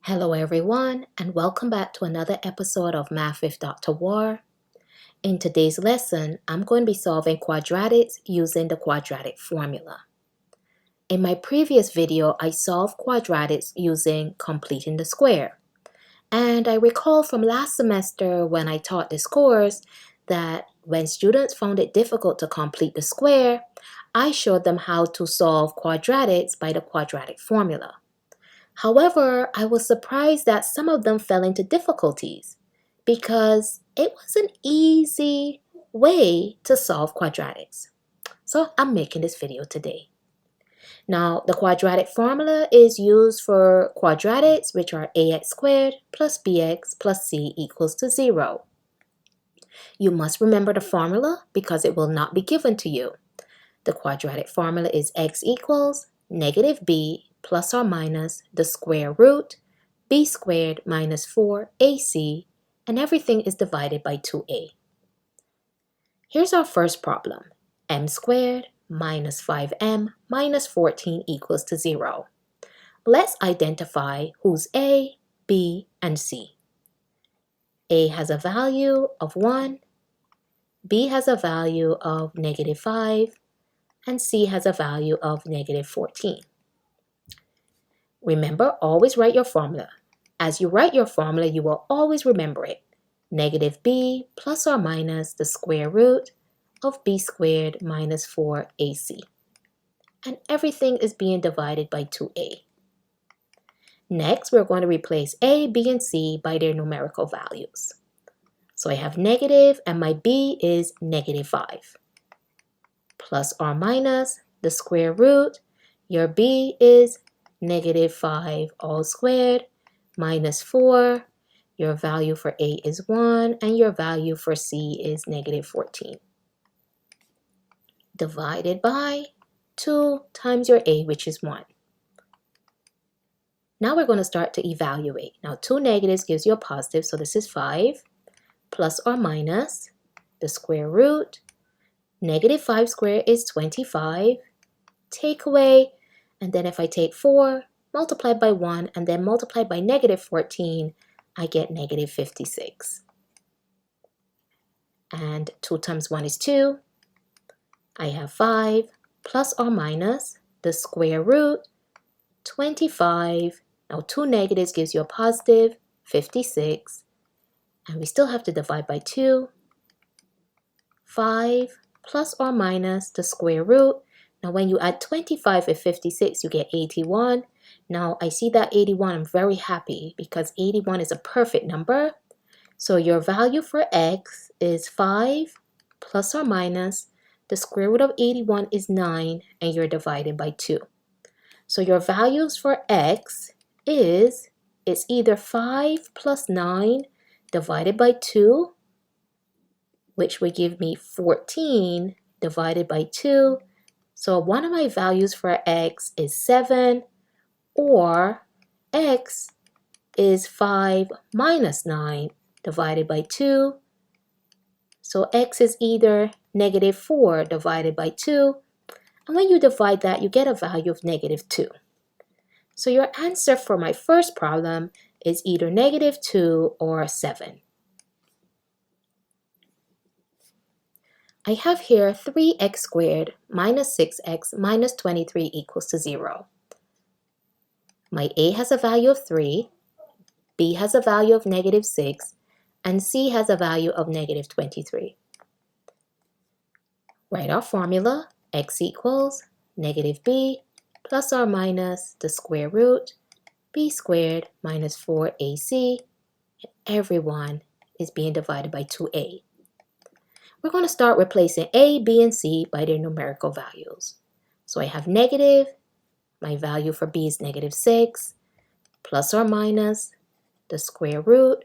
Hello everyone, and welcome back to another episode of Math with Dr. War. In today's lesson, I'm going to be solving quadratics using the quadratic formula. In my previous video, I solved quadratics using completing the square. And I recall from last semester when I taught this course that when students found it difficult to complete the square, I showed them how to solve quadratics by the quadratic formula. However, I was surprised that some of them fell into difficulties because it was an easy way to solve quadratics. So I'm making this video today. Now, the quadratic formula is used for quadratics, which are ax squared plus bx plus c equals to 0. You must remember the formula because it will not be given to you. The quadratic formula is x equals negative b plus or minus the square root b squared minus 4ac, and everything is divided by 2a. Here's our first problem. M squared minus 5m minus 14 equals to 0. Let's identify who's a, b, and c. A has a value of 1, b has a value of negative 5, and c has a value of negative 14. Remember, always write your formula. As you write your formula, you will always remember it. Negative b plus or minus the square root of b squared minus 4ac. And everything is being divided by 2a. Next, we're going to replace a, b, and c by their numerical values. So I have negative, and my b is negative 5. Plus or minus the square root, your b is negative 5 all squared minus 4. Your value for a is 1, and your value for c is negative 14. Divided by 2 times your a, which is 1. Now we're going to start to evaluate. Now 2 negatives gives you a positive, so this is 5. Plus or minus the square root. Negative 5 squared is 25. Take away. And then if I take 4, multiply by 1, and then multiply by negative 14, I get negative 56. And 2 times 1 is 2. I have 5 plus or minus the square root, 25. Now 2 negatives gives you a positive, 56. And we still have to divide by 2. 5 plus or minus the square root. Now, when you add 25 and 56, you get 81. Now, I see that 81. I'm very happy because 81 is a perfect number. So your value for x is 5 plus or minus the square root of 81 is 9, and you're divided by 2. So your values for x it's either 5 plus 9 divided by 2, which would give me 14 divided by 2. So one of my values for x is 7, or x is 5 minus 9 divided by 2. So x is either negative 4 divided by 2. And when you divide that, you get a value of negative 2. So your answer for my first problem is either negative 2 or 7. I have here 3x squared minus 6x minus 23 equals to 0. My a has a value of 3, b has a value of negative 6, and c has a value of negative 23. Write our formula. X equals negative b plus or minus the square root b squared minus 4ac, and everyone is being divided by 2a. We're going to start replacing a, b, and c by their numerical values. So I have negative, my value for b is negative 6, plus or minus the square root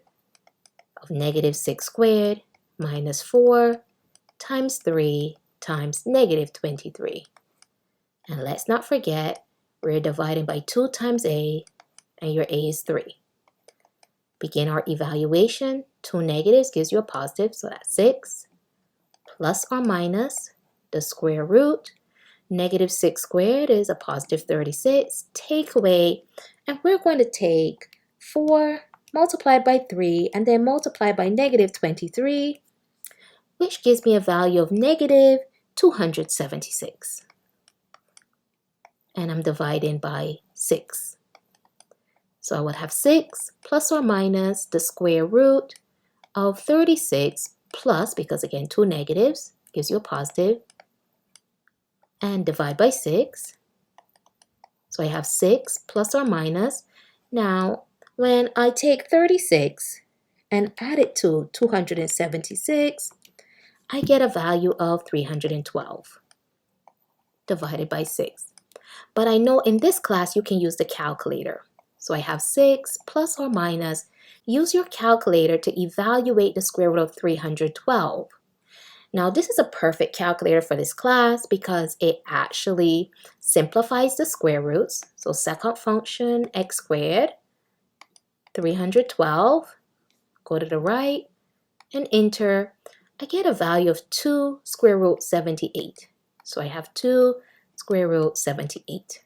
of negative 6 squared minus 4 times 3 times negative 23. And let's not forget, we're dividing by 2 times a, and your a is 3. Begin our evaluation. 2 negatives gives you a positive, so that's 6. Plus or minus the square root. Negative 6 squared is a positive 36. Take away, and we're going to take 4 multiplied by 3 and then multiplied by negative 23, which gives me a value of negative 276. And I'm dividing by 6. So I would have 6 plus or minus the square root of 36 plus, because again, 2 negatives gives you a positive, and divide by 6. So I have 6 plus or minus. Now, when I take 36 and add it to 276, I get a value of 312 divided by 6. But I know in this class you can use the calculator. So I have 6 plus or minus. Use your calculator to evaluate the square root of 312. Now this is a perfect calculator for this class because it actually simplifies the square roots. So second function, x squared, 312, go to the right and enter. I get a value of 2 square root 78. So I have 2 square root 78.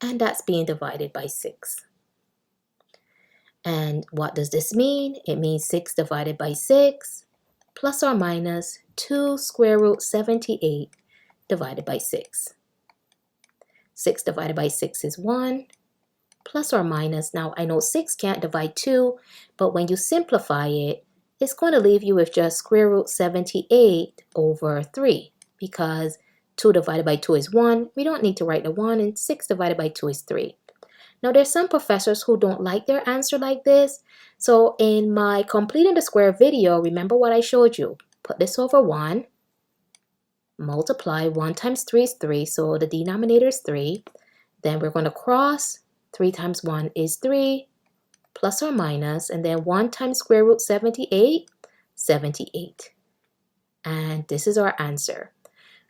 And that's being divided by 6. And what does this mean? It means 6 divided by 6 plus or minus 2 square root 78 divided by 6. 6 divided by 6 is 1 plus or minus. Now I know 6 can't divide 2, but when you simplify it, it's going to leave you with just square root 78 over 3 because 2 divided by 2 is 1. We don't need to write the 1, and 6 divided by 2 is 3. Now, there's some professors who don't like their answer like this. So in my completing the square video, remember what I showed you. Put this over 1. Multiply 1 times 3 is 3, so the denominator is 3. Then we're going to cross. 3 times 1 is 3, plus or minus, and then 1 times square root 78, 78. And this is our answer.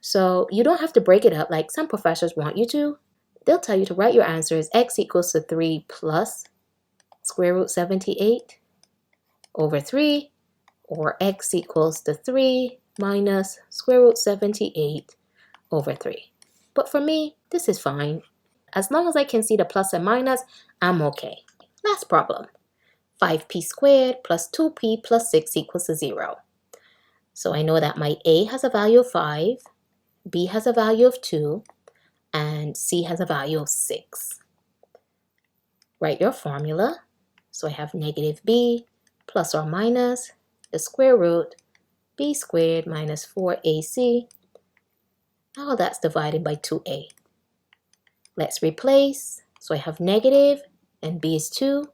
So you don't have to break it up like some professors want you to. They'll tell you to write your answer as x equals to 3 plus square root 78 over 3, or x equals to 3 minus square root 78 over 3. But for me, this is fine. As long as I can see the plus and minus, I'm okay. Last problem. 5p squared plus 2p plus 6 equals to 0. So I know that my a has a value of 5, b has a value of 2, and c has a value of 6. Write your formula. So I have negative b plus or minus the square root b squared minus 4ac. Now that's divided by 2a. Let's replace. So I have negative, and b is 2,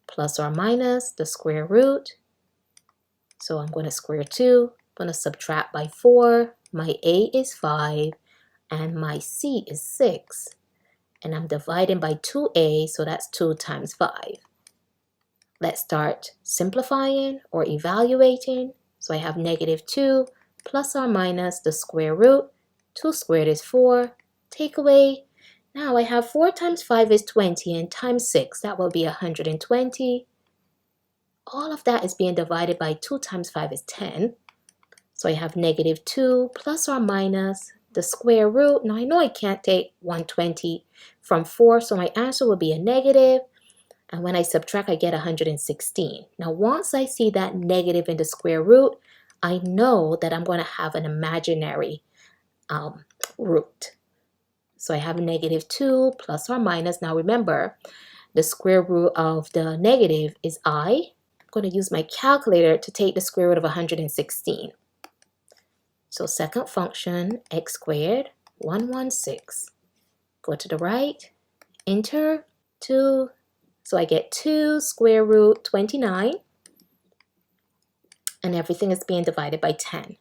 plus or minus the square root. So I'm going to square 2. I'm going to subtract by 4. My a is 5, and my c is 6. And I'm dividing by 2a, so that's 2 times 5. Let's start simplifying or evaluating. So I have negative 2 plus or minus the square root. 2 squared is 4. Take away. Now I have 4 times 5 is 20, and times 6, that will be 120. All of that is being divided by 2 times 5 is 10. So I have negative 2 plus or minus the square root. Now I know I can't take 120 from 4, so my answer will be a negative. And when I subtract, I get 116. Now once I see that negative in the square root, I know that I'm going to have an imaginary root. So I have negative 2 plus or minus. Now remember, the square root of the negative is I. I'm going to use my calculator to take the square root of 116. So second function, x squared, 116. Go to the right, enter 2. So I get 2 square root 29. And everything is being divided by 10.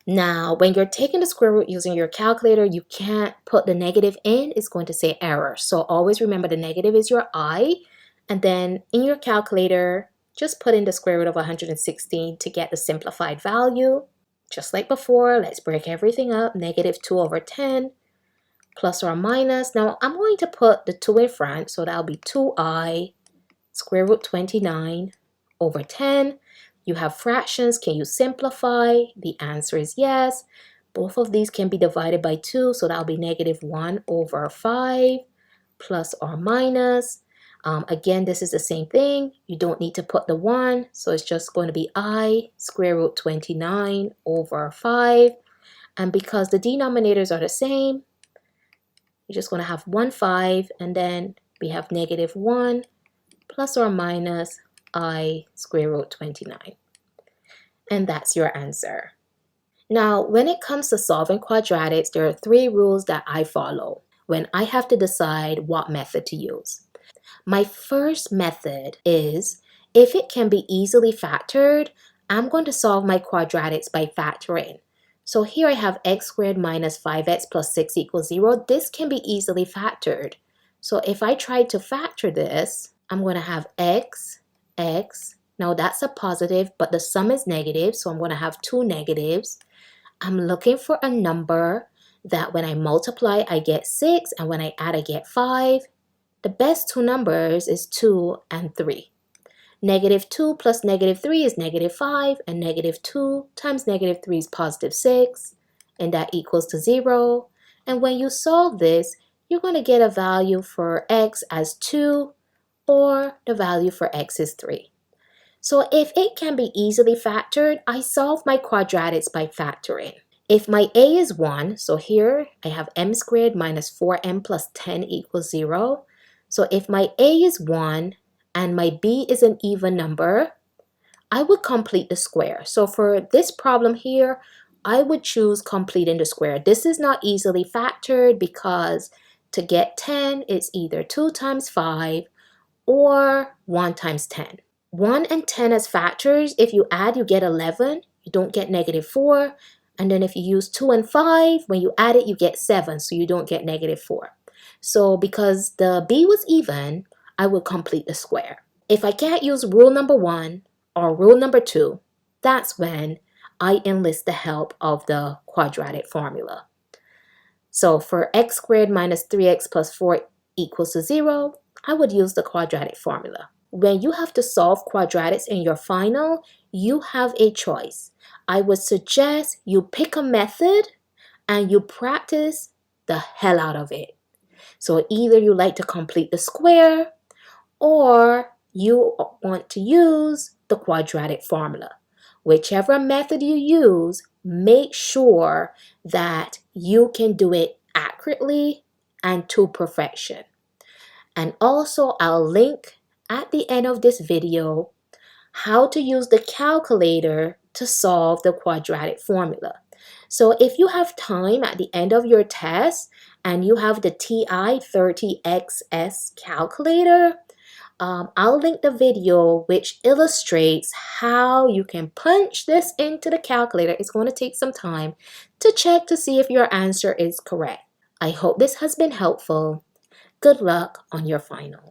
Now, when you're taking the square root using your calculator, you can't put the negative in. It's going to say error. So always remember the negative is your I. And then in your calculator, just put in the square root of 116 to get the simplified value. Just like before, let's break everything up. Negative 2 over 10 plus or minus. Now, I'm going to put the 2 in front. So that'll be 2i square root 29 over 10. You have fractions. Can you simplify? The answer is yes. Both of these can be divided by 2, so that'll be negative 1 over 5 plus or minus. Again, this is the same thing. You don't need to put the 1, so it's just going to be I square root 29 over 5. And because the denominators are the same, you're just going to have 1, 5, and then we have negative 1 plus or minus I square root 29. And that's your answer. Now, when it comes to solving quadratics, there are 3 rules that I follow when I have to decide what method to use. My first method is, if it can be easily factored, I'm going to solve my quadratics by factoring. So here I have x squared minus 5x plus 6 equals 0. This can be easily factored. So if I try to factor this, I'm going to have x. Now that's a positive, but the sum is negative, so I'm going to have 2 negatives. I'm looking for a number that when I multiply, I get 6, and when I add, I get 5. The best 2 numbers is 2 and 3. Negative 2 plus negative 3 is negative 5, and negative 2 times negative 3 is positive 6, and that equals to 0. And when you solve this, you're going to get a value for x as 2, or the value for x is 3. So if it can be easily factored, I solve my quadratics by factoring. If my a is 1, so here I have m squared minus 4m plus 10 equals 0. So if my a is 1 and my b is an even number, I would complete the square. So for this problem here, I would choose completing the square. This is not easily factored because to get 10, it's either 2 times 5 or 1 times 10. 1 and 10 as factors, if you add, you get 11. You don't get negative 4. And then if you use 2 and 5, when you add it, you get 7. So you don't get negative 4. So because the b was even, I would complete the square. If I can't use rule number 1 or rule number 2, that's when I enlist the help of the quadratic formula. So for x squared minus 3x plus 4 equals to 0, I would use the quadratic formula. When you have to solve quadratics in your final, you have a choice. I would suggest you pick a method and you practice the hell out of it. So either you like to complete the square or you want to use the quadratic formula. Whichever method you use, make sure that you can do it accurately and to perfection. And also, I'll link at the end of this video how to use the calculator to solve the quadratic formula. So if you have time at the end of your test and you have the TI-30XS calculator, I'll link the video which illustrates how you can punch this into the calculator. It's going to take some time to check to see if your answer is correct. I hope this has been helpful. Good luck on your final.